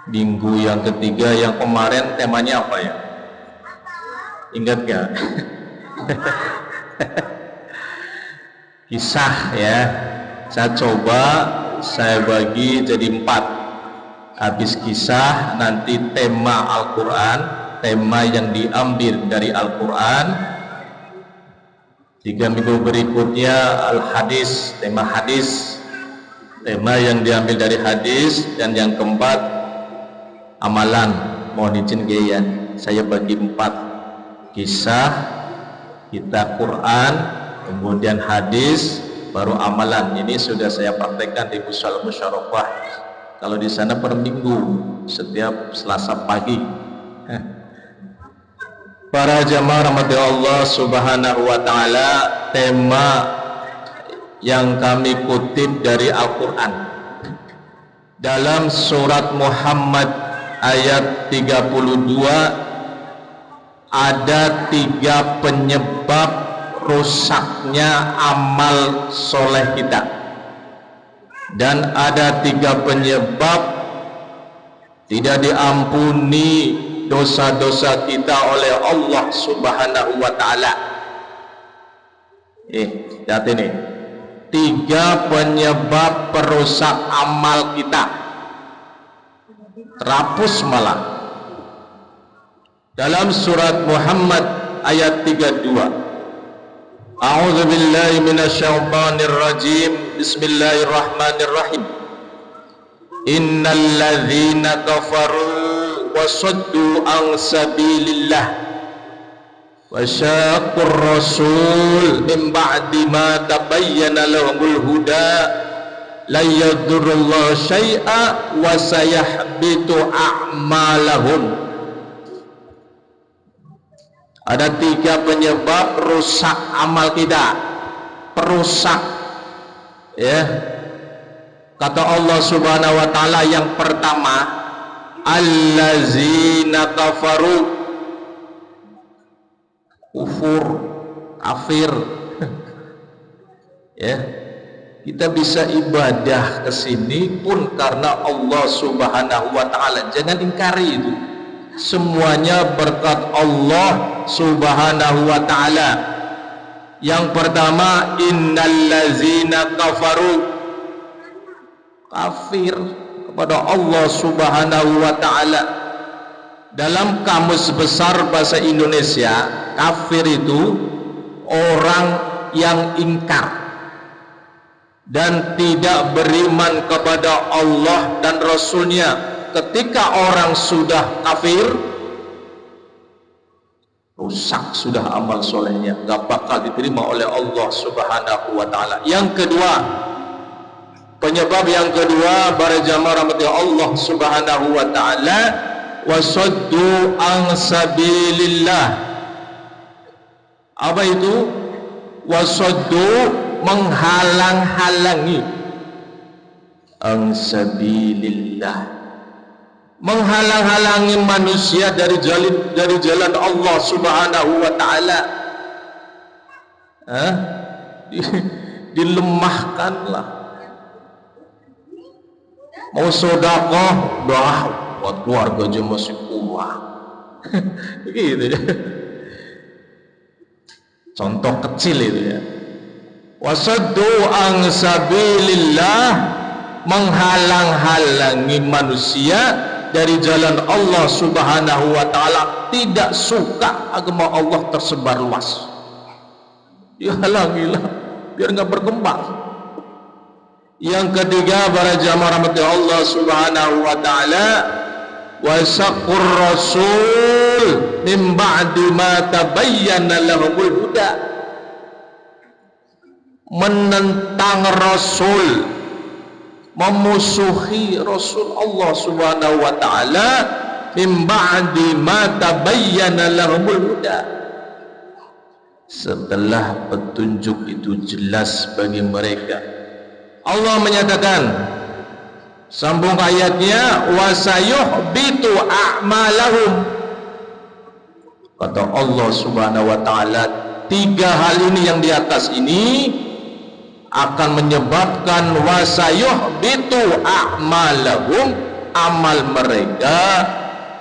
Minggu yang ketiga yang kemarin temanya apa ya? Ingat gak? Kisah ya. Saya bagi jadi 4. Habis kisah nanti tema Al-Quran, tema yang diambil dari Al-Quran. 3 minggu berikutnya Al-Hadis, tema hadis, tema yang diambil dari hadis. Dan yang keempat amalan. Mohon izin gaya, saya bagi 4. Kisah, kita Quran, kemudian hadis, baru amalan. Ini sudah saya praktekkan di Mushal Musyarakah. Kalau di sana per minggu, setiap Selasa pagi. Para jamaah rahmati Allah Subhanahu wa taala, tema yang kami kutip dari Al-Quran dalam surat Muhammad ayat 32, ada 3 penyebab rusaknya amal soleh kita, dan ada 3 penyebab tidak diampuni dosa-dosa kita oleh Allah Subhanahu wa taala. Lihat ini, 3 penyebab perusak amal kita, terhapus malah. Dalam surat Muhammad ayat 32, A'udzu billahi minasyaitonir rajim. Bismillahirrahmanirrahim. Innal ladzina kafaru wa saddu an sabilillah wa syaqqur rasul min ba'di ma tabayyana lahumul huda la yadurrullahu syai'a wa sayahbitu a'malahum. Ada 3 penyebab rusak amal kita, perusak ya. Kata Allah Subhanahu wa taala, yang pertama, allazina kafaru, kufur, kafir. Ya, kita bisa ibadah ke sini pun karena Allah Subhanahu wa taala. Jangan ingkari itu. Semuanya berkat Allah Subhanahu wa taala. Yang pertama, innallazina kafaru, kafir kepada Allah Subhanahu wa taala. Dalam kamus besar bahasa Indonesia, kafir itu orang yang ingkar dan tidak beriman kepada Allah dan Rasulnya. Ketika orang sudah kafir, rusak sudah amal solehnya, gak bakal diterima oleh Allah Subhanahu wa taala. Yang kedua, penyebab yang kedua, para jamaah rahmati Allah Subhanahu wa taala, wasaddu an sabilillah. Apa itu? Wasaddu, menghalang-halangi, an sabilillah, menghalang-halangi manusia dari jalan Allah Subhanahu wa taala. Dilemahkanlah. Mau sedekah, buat keluarga aja masih kurang. Begitu ya. Contoh kecil itu ya. Wasaddu an sabilillah, menghalang-halangi manusia dari jalan Allah Subhanahu wa taala. Tidak suka agama Allah tersebar luas, dihalangilah biar nggak berkembang. Yang ketiga, para jamaah rahmati Allah Subhanahu wa taala, wa syaqqur rasul min ba'di ma tabayyana lahumul huda, menentang Rasul, memusuhi Rasul Allah Subhanahu wa taala, min ba'di ma tabayyana lahumul huda, setelah petunjuk itu jelas bagi mereka. Allah menyatakan, sambung ayatnya, wa sayuhbitu a'malahum. Kata Allah Subhanahu wa taala, 3 hal ini yang di atas ini akan menyebabkan wasayuhbitu a'malahum, amal mereka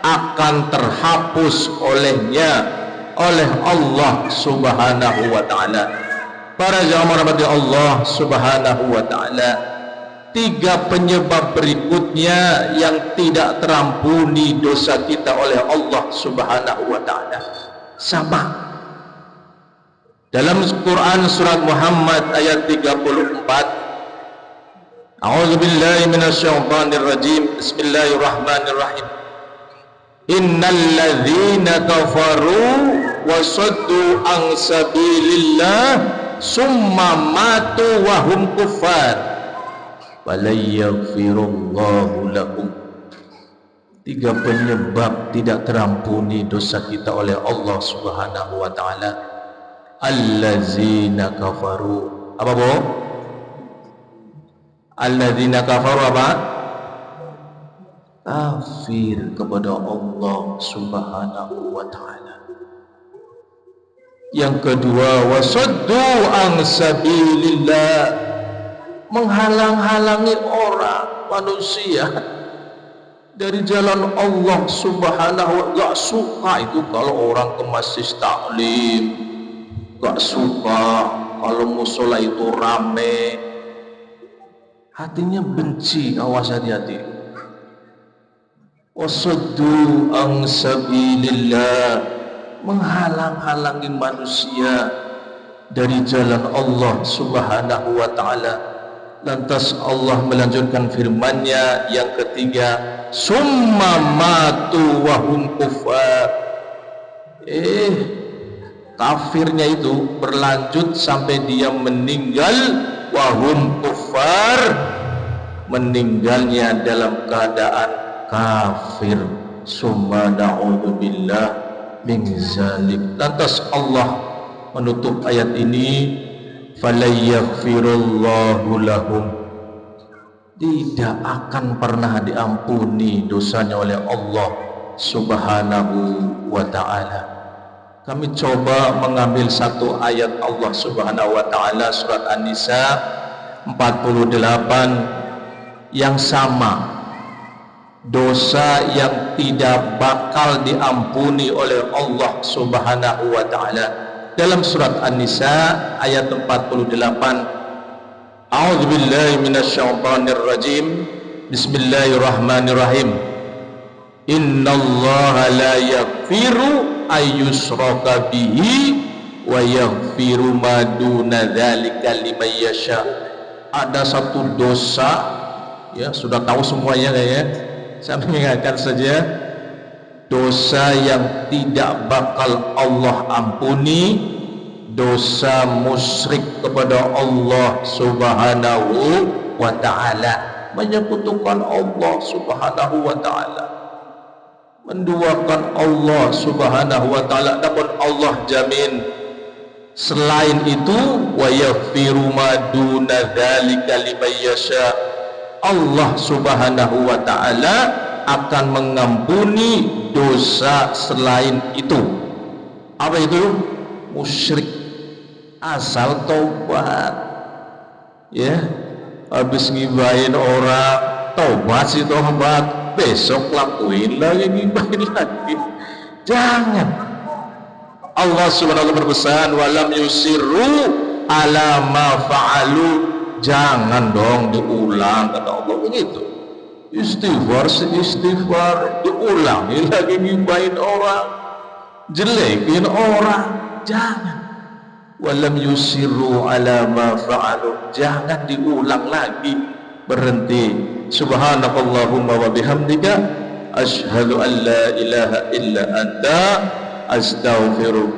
akan terhapus oleh Allah Subhanahu wa taala. Para jamaah rahmati Allah Subhanahu wa taala, 3 penyebab berikutnya yang tidak terampuni dosa kita oleh Allah Subhanahu wa taala sama. Dalam Quran surat Muhammad ayat 34, A'udzubillahi minasyaitonir rajim. Bismillahirrahmanirrahim. Innal ladzina kafaru wa saddu an sabilillah summa matu wa hum kuffar walayaghfirullahu lahum. 3 penyebab tidak terampuni dosa kita oleh Allah Subhanahu wa taala. Allazina kafaru. Apa, Bu? Allazina kafaru apa? Kafir kepada Allah Subhanahu wa taala. Yang kedua, wasaddu an sabilillah, menghalang-halangi orang manusia dari jalan Allah Subhanahu wa taala. Gak suka itu kalau orang ke masjid taklim, gak suka kalau musola itu rame, hatinya benci. Awas, hati-hati. Wasaddu an sabilillah, menghalang-halangi manusia dari jalan Allah Subhanahu wa taala. Lantas Allah melanjutkan firman-Nya yang ketiga, summa matu wa hum kuffar. Kafirnya itu berlanjut sampai dia meninggal, wa hum kuffar, meninggalnya dalam keadaan kafir. Summa na'udzubillah min zalik. Lantas Allah menutup ayat ini, falayaghfirullahu lahum, tidak akan pernah diampuni dosanya oleh Allah Subhanahu wa taala. Kami coba mengambil satu ayat Allah Subhanahu wa taala surat An-Nisa 48 yang sama, dosa yang tidak bakal diampuni oleh Allah Subhanahu wa taala. Dalam surat An-Nisa ayat 48, A'udzubillahi minasyaitonir rajim. Bismillahirrahmanirrahim. Innallaha la yaghfiru ayyushraka bihi wa yaghfiru ma duna dzalika liman yasha. Ada satu dosa, ya sudah tahu semuanya kayaknya. Saya mengingatkan saja, dosa yang tidak bakal Allah ampuni, dosa musyrik kepada Allah Subhanahu wa ta'ala, menyekutukan Allah Subhanahu wa ta'ala, menduakan Allah Subhanahu wa ta'ala. Namun Allah jamin, selain itu, wa yaghfiru ma duna dzalika liman yasha, Allah Subhanahu wa ta'ala akan mengampuni dosa selain itu. Apa itu? Musyrik. Asal taubat, ya, habis ngibahin orang, taubat sih taubat, besok lakuin lagi, ngibahin lagi. Jangan. Allah Subhanahu wa ta'ala berpesan, walam yusirru ala ma fa'alu, jangan dong diulang, kata Allah begitu. Istighfar, diulangi lagi, ngibahin orang, jelekin orang, jangan. Walam yusirru ala ma fa'alu, jangan diulang lagi, berhenti. Subhanakallahumma wa bihamdika asyhadu an la ilaha illa anta astaghfiruka